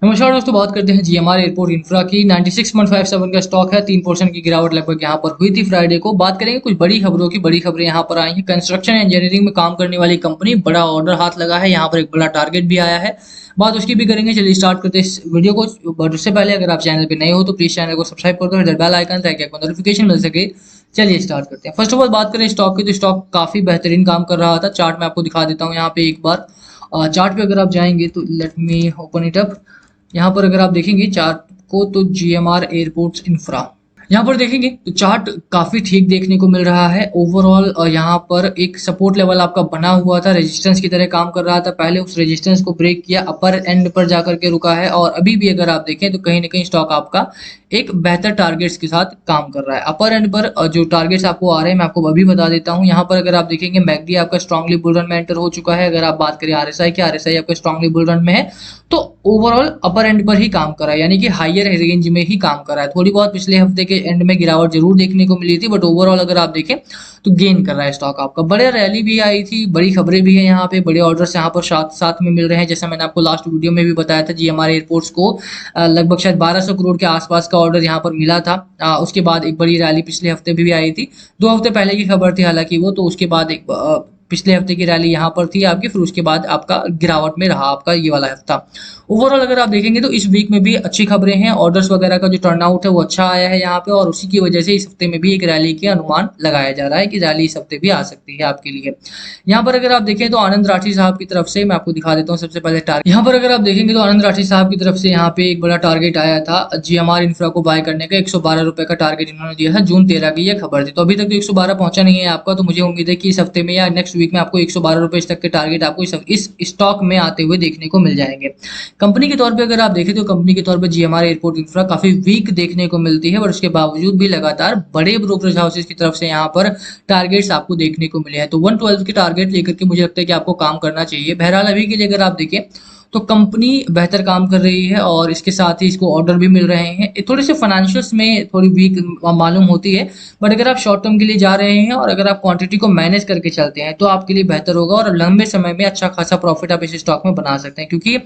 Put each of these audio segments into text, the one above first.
नमस्कार दोस्तों, बात करते हैं जीएमआर एयरपोर्ट इंफ्रा की। 96.57 का स्टॉक है। 3% की गिरावट लगभग यहाँ पर हुई थी फ्राइडे को। बात करेंगे कुछ बड़ी खबरों की। बड़ी खबरें यहाँ पर आई हैं। कंस्ट्रक्शन इंजीनियरिंग में काम करने वाली कंपनी, बड़ा ऑर्डर हाथ लगा है। यहाँ पर एक बड़ा टारगेट भी आया है। बात उसकी भी करेंगे। चलिए स्टार्ट करते हैं इस वीडियो को। बट उससे पहले अगर आप चैनल पे नए हो तो प्लीज चैनल को सब्सक्राइब कर दो, इधर बेल आइकन, ताकि आपको नोटिफिकेशन मिल सके। चलिए स्टार्ट करते हैं। फर्स्ट ऑफ ऑल बात करें स्टॉक की, तो स्टॉक काफी बेहतरीन काम कर रहा था। चार्ट मैं आपको दिखा देता हूँ यहाँ पे एक बार। चार्ट पे अगर आप जाएंगे तो let me open it up. यहाँ पर अगर आप देखेंगे चार्ट को, तो जीएमआर एयरपोर्ट्स इंफ्रा यहाँ पर देखेंगे तो चार्ट काफी ठीक देखने को मिल रहा है। ओवरऑल यहाँ पर एक सपोर्ट लेवल आपका बना हुआ था, रेजिस्टेंस की तरह काम कर रहा था। पहले उस रेजिस्टेंस को ब्रेक किया, अपर एंड पर जाकर के रुका है, और अभी भी अगर आप देखें तो कहीं ना कहीं स्टॉक आपका एक बेहतर टारगेट्स के साथ काम कर रहा है। अपर एंड पर जो टारगेट्स आपको आ रहे हैं मैं आपको अभी बता देता हूँ। यहाँ पर अगर आप देखेंगे मैकडी आपका स्ट्रांगली बुल रन में एंटर हो चुका है। अगर आप बात करें आरएसआई की, आरएसआई आपका स्ट्रांगली बुल रन में है। तो ओवरऑल अपर एंड पर ही काम कर रहा है, यानी कि हायर रेंज में ही काम कर रहा है। थोड़ी बहुत पिछले हफ्ते के एंड में गिरावट जरूर देखने को मिली थी, बट ओवरऑल अगर आप देखें तो गेन कर रहा है स्टॉक आपका। बड़े रैली भी आई थी, बड़ी खबरें भी है यहाँ पे, बड़े ऑर्डर्स यहाँ पर साथ साथ में मिल रहे हैं। जैसा मैंने आपको लास्ट वीडियो में भी बताया था, जीएमआर एयरपोर्ट्स को लगभग शायद 1200 करोड़ के आसपास का ऑर्डर यहाँ पर मिला था। उसके बाद एक बड़ी रैली पिछले हफ्ते भी आई थी। 2 हफ्ते पहले की खबर थी हालांकि वो, तो उसके बाद एक पिछले हफ्ते की रैली यहाँ पर थी आपकी, फिर उसके बाद आपका गिरावट में रहा आपका ये वाला हफ्ता। ओवरऑल अगर आप देखेंगे तो इस वीक में भी अच्छी खबरें हैं। ऑर्डर्स वगैरह का जो टर्नआउट है वो अच्छा आया है यहाँ पे, और उसी की वजह से इस हफ्ते में भी एक रैली के अनुमान लगाया जा रहा है कि रैली इस हफ्ते भी आ सकती है आपके लिए। यहाँ पर अगर आप देखें तो आनंद राठी साहब की तरफ से मैं आपको दिखा देता हूँ सबसे पहले टारगेट। यहाँ पर अगर आप देखेंगे तो आनंद राठी साहब की तरफ से यहाँ पे एक बड़ा टारगेट आया था जीएमआर इंफ्रा को बाय करने का। 112 रुपए का टारगेट इन्होंने दिया था। जून 13 की ये खबर थी, तो अभी तक तो 112 पहुंचा नहीं है आपका। तो मुझे उम्मीद है कि इस हफ्ते में या नेक्स्ट वीक में आपको 112 रुपए तक के टारगेट आपको इस स्टॉक में आते हुए देखने को मिल जाएंगे। कंपनी के तौर पे अगर आप देखें तो कंपनी के तौर पे जीएमआर एयरपोर्ट इंफ्रा काफी वीक देखने को मिलती है, और उसके बावजूद भी लगातार बड़े ब्रोकरेज हाउसेस की तरफ से यहाँ पर टारगेट्स आपको देखने को मिले हैं। तो 112 के टारगेट लेकर के मुझे लगता है कि आपको काम करना चाहिए। बहरहाल अभी के लिए अगर आप देखें तो कंपनी बेहतर काम कर रही है, और इसके साथ ही इसको ऑर्डर भी मिल रहे हैं। थोड़े से फाइनेंशियल्स में थोड़ी वीक मालूम होती है, बट अगर आप शॉर्ट टर्म के लिए जा रहे हैं और अगर आप क्वांटिटी को मैनेज करके चलते हैं तो आपके लिए बेहतर होगा, और लंबे समय में अच्छा खासा प्रॉफिट आप इस स्टॉक में बना सकते हैं। क्योंकि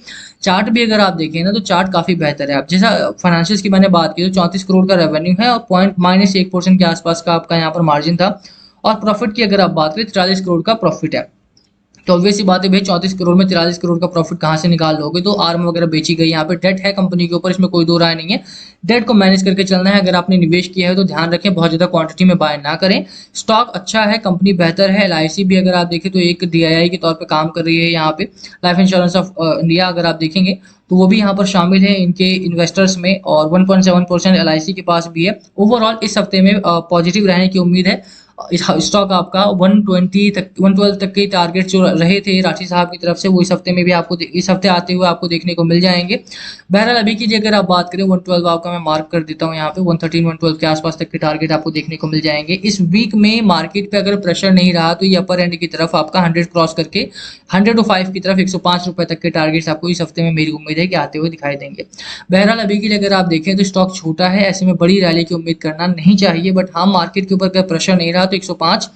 चार्ट भी अगर आप देखें ना तो चार्ट काफी बेहतर है। आप जैसा फाइनेंशियल्स की मैंने बात की तो 34 करोड़ का रेवेन्यू है, और पॉइंट -1% के आसपास का आपका यहाँ पर मार्जिन था। और प्रॉफिट की अगर आप बात करें 43 करोड़ का प्रॉफिट है। तो ऑब्वियस सी बात है भाई, 34 करोड़ में 43 करोड़ का प्रॉफिट कहाँ से निकाल लोगे। तो आर्म वगैरह बेची गई, यहाँ पे डेट है कंपनी के ऊपर, इसमें कोई दो राय नहीं है। डेट को मैनेज करके चलना है। अगर आपने निवेश किया है तो ध्यान रखें, बहुत ज्यादा क्वांटिटी में बाय ना करें। स्टॉक अच्छा है, कंपनी बेहतर है। एलआईसी भी अगर आप देखें तो एक डीआईआई के तौर पर काम कर रही है यहाँ पे। लाइफ इंश्योरेंस ऑफ इंडिया अगर आप देखेंगे तो वो भी यहाँ पर शामिल है इनके इन्वेस्टर्स में, और 1.7% एलआईसी के पास भी है। ओवरऑल इस हफ्ते में पॉजिटिव रहने की उम्मीद है। इस स्टॉक आपका 112 तक के टारगेट जो रहे थे राठी साहब की तरफ से, वो इस हफ्ते में भी आपको इस हफ्ते आते हुए आपको देखने को मिल जाएंगे। बहरहाल अभी की अगर आप बात करें 112 आपका मैं मार्क कर देता हूँ यहाँ पे। 113 112 के आसपास तक के टारगेट आपको देखने को मिल जाएंगे। इस वीक में मार्केट पे अगर प्रेशर नहीं रहा तो ये अपर एंड की तरफ आपका 100 क्रॉस करके 105 की तरफ 105 रुपए तक के टारगेट्स आपको इस हफ्ते में मेरी उम्मीद है कि आते हुए दिखाई देंगे। बहरहाल अभी के लिए अगर आप देखें तो स्टॉक छोटा है, ऐसे में बड़ी रैली की उम्मीद करना नहीं चाहिए। बट हाँ, मार्केट के ऊपर अगर प्रेशर नहीं रहा तो 105,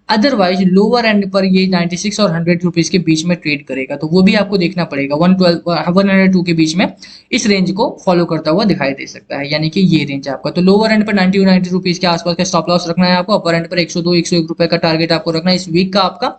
अदरवाइज लोअर एंड पर ये 96 और 100 रुपीज के बीच में ट्रेड करेगा, तो वो भी आपको देखना पड़ेगा। 112 102 के बीच में इस रेंज को फॉलो करता हुआ दिखाई दे सकता है, यानी कि ये रेंज आपका। तो लोअर एंड पर 90 और 90 रुपीज के आसपास का स्टॉप लॉस रखना है आपको। अपर एंड पर 102 101 रुपए का टारगेट आपको रखना है इस वीक का आपका।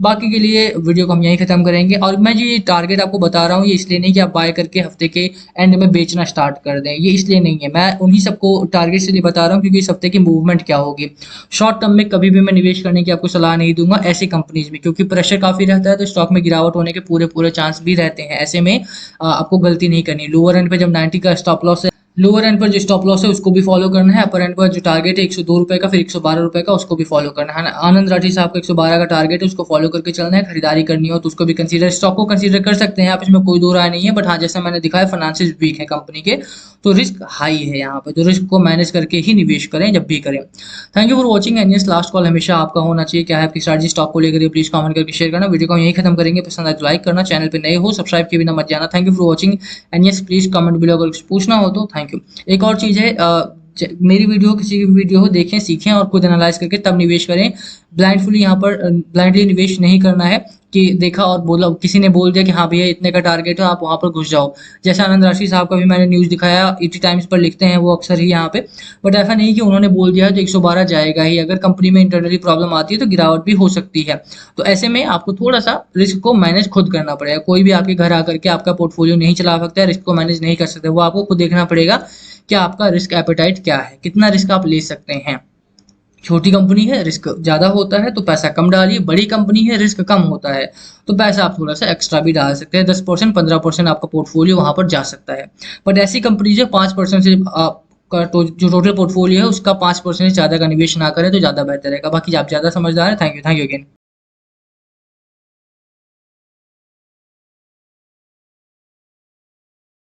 बाकी के लिए वीडियो को हम यहीं खत्म करेंगे, और मैं जो ये टारगेट आपको बता रहा हूँ ये इसलिए नहीं कि आप बाय करके हफ्ते के एंड में बेचना स्टार्ट कर दें, ये इसलिए नहीं है। मैं उन्हीं सबको टारगेट से लिए बता रहा हूँ क्योंकि इस हफ्ते की मूवमेंट क्या होगी। शॉर्ट टर्म में कभी भी मैं निवेश करने की आपको सलाह नहीं दूंगा ऐसी कंपनीज में, क्योंकि प्रेशर काफी रहता है, तो स्टॉक में गिरावट होने के पूरे पूरे चांस भी रहते हैं। ऐसे में आपको गलती नहीं करनी। लोअर एंड पे जब 90 का स्टॉप लॉस है, लोअर एंड पर जो स्टॉप लॉस है उसको भी फॉलो करना है। अपर एंड पर जो टारगेट है 102 रुपए का, फिर 112 रुपए का, उसको भी फॉलो करना है। आनंद राठी साहब का 112 का टारगेट है, उसको फॉलो करके चलना है। खरीदारी करनी हो तो उसको भी कंसीडर, स्टॉक को कंसीडर कर सकते हैं आप, इसमें कोई दो राय नहीं है। बट हाँ, जैसा मैंने दिखाया फाइनेंशियल वीक है कंपनी के, तो रिस्क हाई है यहाँ पे, तो रिस्क को मैनेज करके ही निवेश करें जब भी करें। Thank you for watching and yes, last call हमेशा आपका होना चाहिए। क्या है आपकी स्ट्रैटेजी स्टॉक को लेकर, प्लीज कमेंट करके शेयर करना। वीडियो को यही खत्म करेंगे, पसंद आए तो लाइक करना, चैनल पे नए हो सब्सक्राइब किए बिना मत जाना। Thank you for watching and yes, please comment below अगर कुछ पूछना हो तो। Thank you. एक और चीज है, मेरी वीडियो किसी की वीडियो हो देखें, सीखें और खुद एनालाइज करके तब निवेश करें। ब्लाइंडफुली यहाँ पर ब्लाइंडली निवेश नहीं करना है कि देखा और बोला, किसी ने बोल दिया कि हाँ भैया इतने का टारगेट है आप वहां पर घुस जाओ। जैसे आनंद राशि साहब का भी मैंने न्यूज़ दिखाया, ईटी टाइम्स पर लिखते हैं वो अक्सर ही यहाँ पे। बट ऐसा नहीं कि उन्होंने बोल दिया है तो 112 जाएगा ही, अगर कंपनी में इंटरनली प्रॉब्लम आती है तो गिरावट भी हो सकती है। तो ऐसे में आपको थोड़ा सा रिस्क को मैनेज खुद करना पड़ेगा। कोई भी आपके घर आकर के आपका पोर्टफोलियो नहीं चला सकता है, रिस्क को मैनेज नहीं कर सकते, वो आपको खुद देखना पड़ेगा कि आपका रिस्क एपेटाइट क्या है, कितना रिस्क आप ले सकते हैं। छोटी कंपनी है रिस्क ज्यादा होता है तो पैसा कम डालिए, बड़ी कंपनी है रिस्क कम होता है तो पैसा आप थोड़ा सा एक्स्ट्रा भी डाल सकते हैं। 10% 15% आपका पोर्टफोलियो वहां पर जा सकता है। बट ऐसी कंपनी जो 5% से आपका जो टोटल पोर्टफोलियो है उसका 5% से ज्यादा का निवेश ना करें तो ज्यादा बेहतर रहेगा। बाकी आप ज्यादा समझदार हैं। Thank you again.